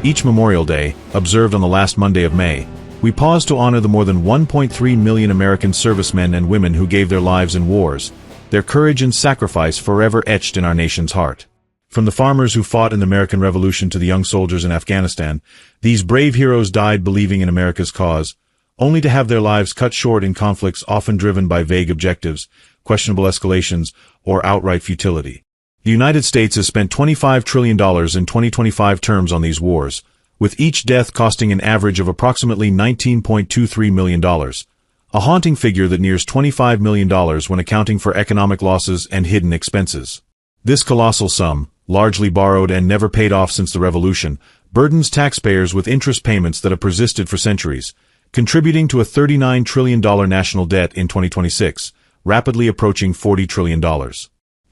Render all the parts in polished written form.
Each Memorial Day, observed on the last Monday of May, we pause to honor the more than 1.3 million American servicemen and women who gave their lives in wars, their courage and sacrifice forever etched in our nation's heart. From the farmers who fought in the American Revolution to the young soldiers in Afghanistan, these brave heroes died believing in America's cause, only to have their lives cut short in conflicts often driven by vague objectives, questionable escalations, or outright futility. The United States has spent $25 trillion in 2025 terms on these wars, with each death costing an average of approximately $19.23 million, a haunting figure that nears $25 million when accounting for economic losses and hidden expenses. This colossal sum, largely borrowed and never paid off since the Revolution, burdens taxpayers with interest payments that have persisted for centuries, contributing to a $39 trillion national debt in 2026, rapidly approaching $40 trillion.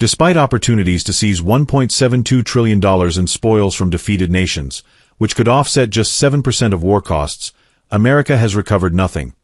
Despite opportunities to seize $1.72 trillion in spoils from defeated nations, which could offset just 7% of war costs, America has recovered nothing.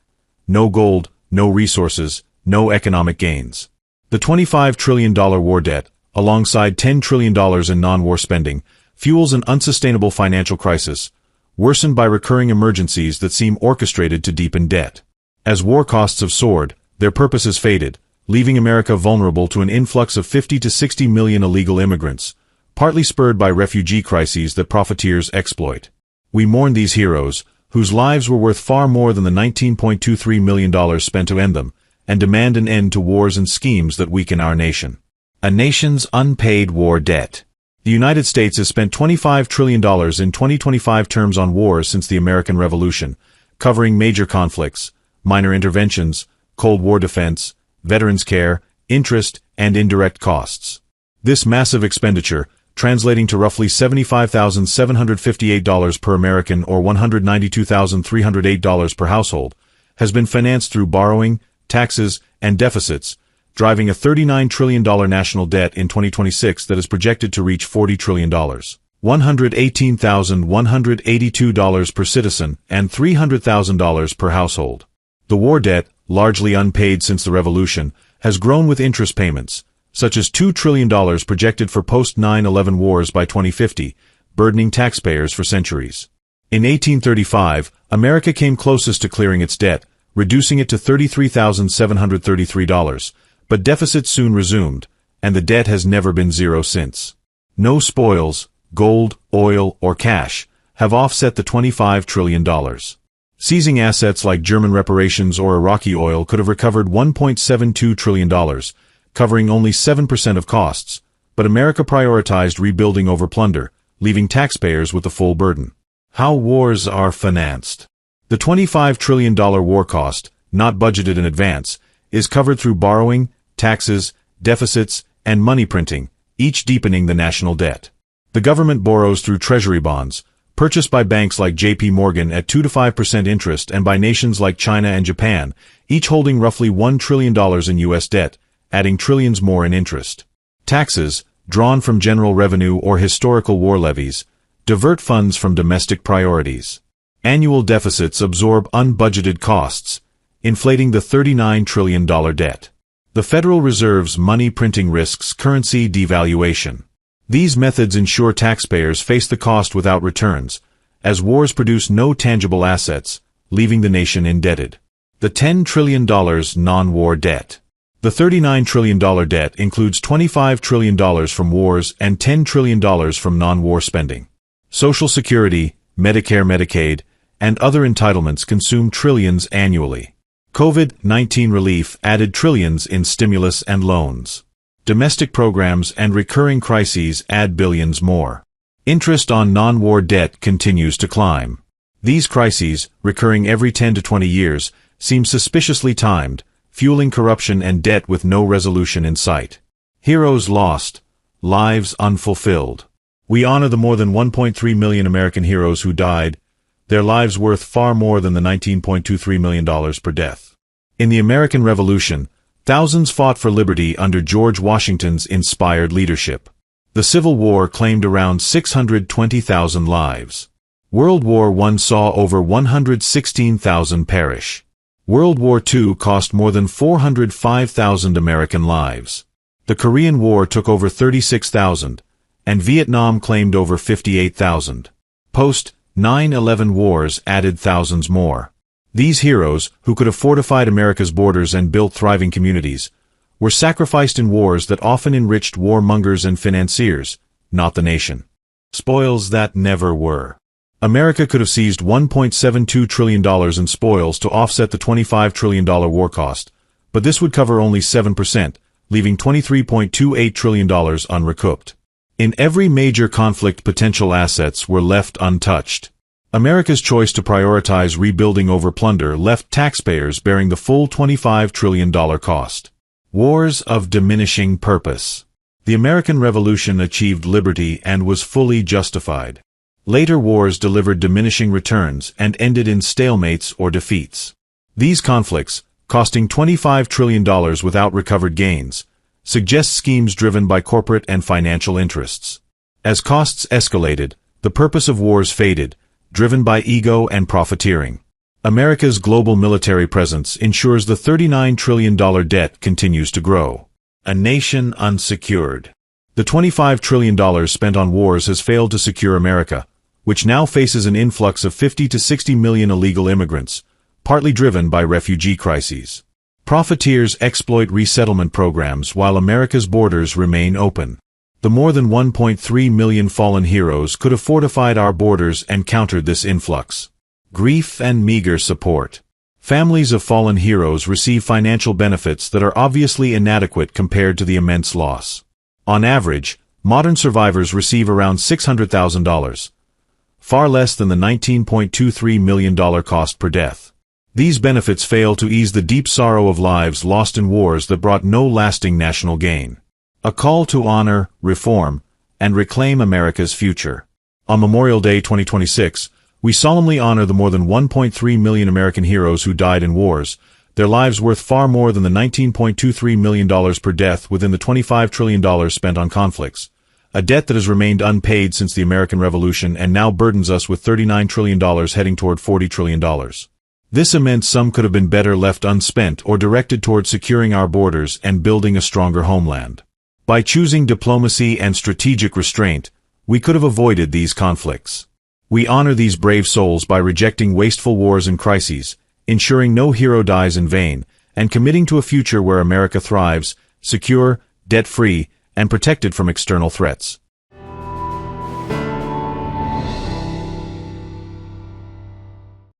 No gold, no resources, no economic gains. The $25 trillion war debt, alongside $10 trillion in non-war spending, fuels an unsustainable financial crisis, worsened by recurring emergencies that seem orchestrated to deepen debt. As war costs have soared, their purpose has faded, leaving America vulnerable to an influx of 50 to 60 million illegal immigrants, partly spurred by refugee crises that profiteers exploit. We mourn these heroes, whose lives were worth far more than the $19.23 million spent to end them, and demand an end to wars and schemes that weaken our nation. A nation's unpaid war debt. The United States has spent $25 trillion in 2025 terms on wars since the American Revolution, covering major conflicts, minor interventions, Cold War defense, veterans care, interest, and indirect costs. This massive expenditure, translating to roughly $75,758 per American or $192,308 per household, has been financed through borrowing, taxes, and deficits, driving a $39 trillion national debt in 2026 that is projected to reach $40 trillion. $118,182 per citizen and $300,000 per household. The war debt, largely unpaid since the Revolution, has grown with interest payments, such as $2 trillion projected for post-9/11 wars by 2050, burdening taxpayers for centuries. In 1835, America came closest to clearing its debt, reducing it to $33,733, but deficits soon resumed, and the debt has never been zero since. No spoils, gold, oil, or cash, have offset the $25 trillion. Seizing assets like German reparations or Iraqi oil could have recovered $1.72 trillion, covering only 7% of costs, but America prioritized rebuilding over plunder, leaving taxpayers with the full burden. How wars are financed. The $25 trillion war cost, not budgeted in advance, is covered through borrowing, taxes, deficits, and money printing, each deepening the national debt. The government borrows through treasury bonds, purchased by banks like J.P. Morgan at 2 to 5% interest and by nations like China and Japan, each holding roughly $1 trillion in U.S. debt, adding trillions more in interest. Taxes, drawn from general revenue or historical war levies, divert funds from domestic priorities. Annual deficits absorb unbudgeted costs, inflating the $39 trillion debt. The Federal Reserve's money printing risks currency devaluation. These methods ensure taxpayers face the cost without returns, as wars produce no tangible assets, leaving the nation indebted. The $10 trillion non-war debt. The $39 trillion debt includes $25 trillion from wars and $10 trillion from non-war spending. Social Security, Medicare, Medicaid, and other entitlements consume trillions annually. COVID-19 relief added trillions in stimulus and loans. Domestic programs and recurring crises add billions more. Interest on non-war debt continues to climb. These crises, recurring every 10 to 20 years, seem suspiciously timed, fueling corruption and debt with no resolution in sight. Heroes lost, lives unfulfilled. We honor the more than 1.3 million American heroes who died, their lives worth far more than the $19.23 million per death. In the American Revolution, thousands fought for liberty under George Washington's inspired leadership. The Civil War claimed around 620,000 lives. World War I saw over 116,000 perish. World War II cost more than 405,000 American lives. The Korean War took over 36,000, and Vietnam claimed over 58,000. Post 9/11 wars added thousands more. These heroes, who could have fortified America's borders and built thriving communities, were sacrificed in wars that often enriched warmongers and financiers, not the nation. Spoils that never were. America could have seized $1.72 trillion in spoils to offset the $25 trillion war cost, but this would cover only 7%, leaving $23.28 trillion unrecouped. In every major conflict, potential assets were left untouched. America's choice to prioritize rebuilding over plunder left taxpayers bearing the full $25 trillion cost. Wars of diminishing purpose. The American Revolution achieved liberty and was fully justified. Later wars delivered diminishing returns and ended in stalemates or defeats. These conflicts, costing $25 trillion without recovered gains, suggest schemes driven by corporate and financial interests. As costs escalated, the purpose of wars faded, driven by ego and profiteering. America's global military presence ensures the $39 trillion debt continues to grow. A nation unsecured. The $25 trillion spent on wars has failed to secure America, which now faces an influx of 50 to 60 million illegal immigrants, partly driven by refugee crises. Profiteers exploit resettlement programs while America's borders remain open. The more than 1.3 million fallen heroes could have fortified our borders and countered this influx. Grief and meager support. Families of fallen heroes receive financial benefits that are obviously inadequate compared to the immense loss. On average, modern survivors receive around $600,000, far less than the $19.23 million cost per death. These benefits fail to ease the deep sorrow of lives lost in wars that brought no lasting national gain. A call to honor, reform, and reclaim America's future. On Memorial Day 2026, we solemnly honor the more than 1.3 million American heroes who died in wars, their lives worth far more than the $19.23 million per death within the $25 trillion spent on conflicts, a debt that has remained unpaid since the American Revolution and now burdens us with $39 trillion heading toward $40 trillion. This immense sum could have been better left unspent or directed toward securing our borders and building a stronger homeland. By choosing diplomacy and strategic restraint, we could have avoided these conflicts. We honor these brave souls by rejecting wasteful wars and crises, ensuring no hero dies in vain, and committing to a future where America thrives, secure, debt-free, and protected from external threats.